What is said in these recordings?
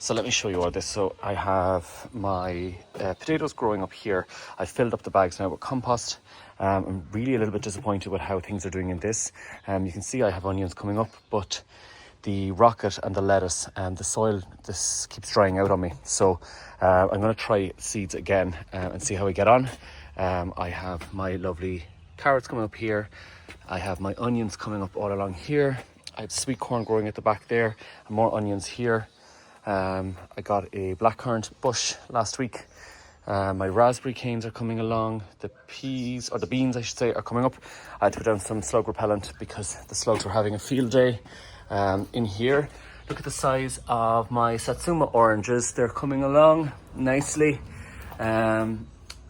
So let me show you all this. So I have my potatoes growing up here. I filled up the bags now with compost. I'm really a little bit disappointed with how things are doing in this. You can see I have onions coming up, but the rocket and the lettuce and the soil, this keeps drying out on me. So I'm going to try seeds again and see how we get on. I have my lovely carrots coming up here. I have my onions coming up all along here. I have sweet corn growing at the back there and more onions here. I got a blackcurrant bush last week. My raspberry canes are coming along. The peas, or the beans I should say, are coming up. I had to put down some slug repellent because the slugs were having a field day. In here, look at the size of my satsuma oranges. They're coming along nicely. The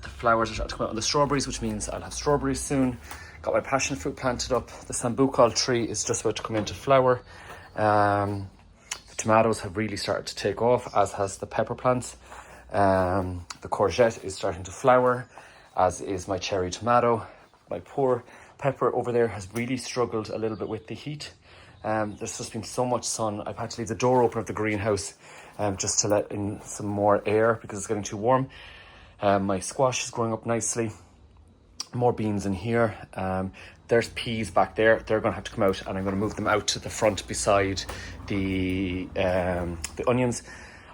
flowers are starting to come out on the strawberries, which means I'll have strawberries soon. Got my passion fruit planted up. The sambucol tree is just about to come into flower. The tomatoes have really started to take off, as has the pepper plants. The courgette is starting to flower, as is my cherry tomato. My poor pepper over there has really struggled a little bit with the heat. There's just been so much sun. I've had to leave the door open of the greenhouse just to let in some more air because it's getting too warm. My squash is growing up nicely. More beans in here. There's peas back there. They're going to have to come out, and I'm going to move them out to the front beside the onions.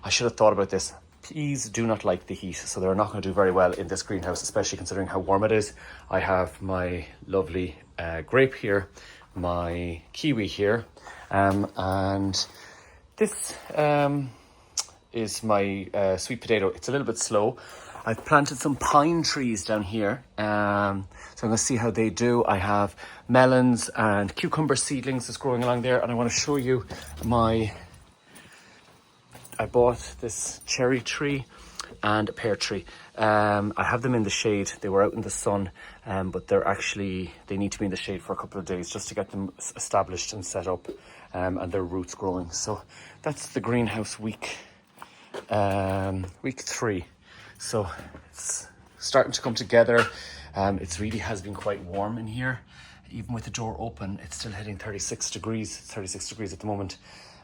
I should have thought about this. Peas do not like the heat, so they're not going to do very well in this greenhouse, especially considering how warm it is. I have my lovely grape here, my kiwi here, and this is my sweet potato. It's a little bit slow. I've planted some pine trees down here, so I'm going to see how they do. I have melons and cucumber seedlings that's growing along there, and I want to show you I bought this cherry tree and a pear tree. I have them in the shade. They were out in the sun, but they need to be in the shade for a couple of days just to get them established and set up, and their roots growing. So that's the greenhouse week 3. So it's starting to come together. It really has been quite warm in here. Even with the door open, it's still hitting 36 degrees. It's 36 degrees at the moment.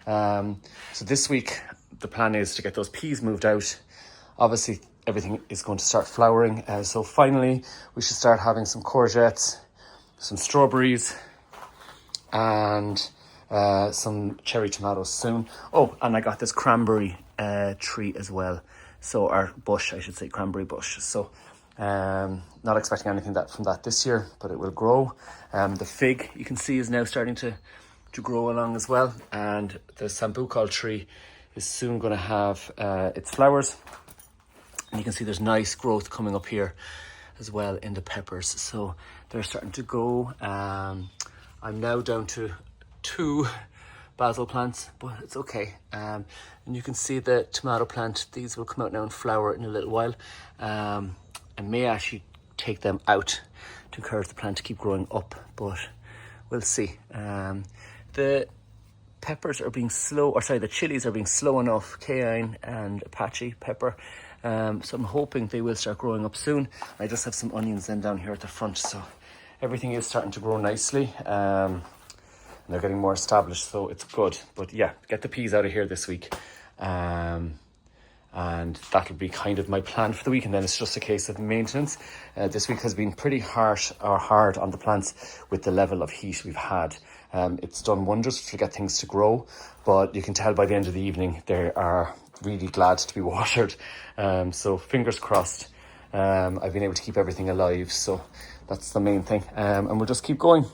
So this week, the plan is to get those peas moved out. Obviously, everything is going to start flowering. So finally, we should start having some courgettes, some strawberries, and some cherry tomatoes soon. Oh, and I got this cranberry tree as well. So our bush, I should say, cranberry bush. So not expecting anything from that this year, but it will grow. The fig, you can see, is now starting to grow along as well. And the sambucol tree is soon going to have its flowers. And you can see there's nice growth coming up here as well in the peppers. So they're starting to go. I'm now down to 2 basil plants, but it's okay. And you can see the tomato plant. These will come out now and flower in a little while. I may actually take them out to encourage the plant to keep growing up, but we'll see. The peppers are being slow, the chilies are being slow enough, cayenne and Apache pepper. So I'm hoping they will start growing up soon. I just have some onions then down here at the front, so everything is starting to grow nicely. And they're getting more established, so it's good. But yeah, get the peas out of here this week. And that'll be kind of my plan for the week. And then it's just a case of maintenance. This week has been pretty hard on the plants with the level of heat we've had. It's done wonders to get things to grow, but you can tell by the end of the evening they are really glad to be watered. So fingers crossed. I've been able to keep everything alive, so that's the main thing. And we'll just keep going.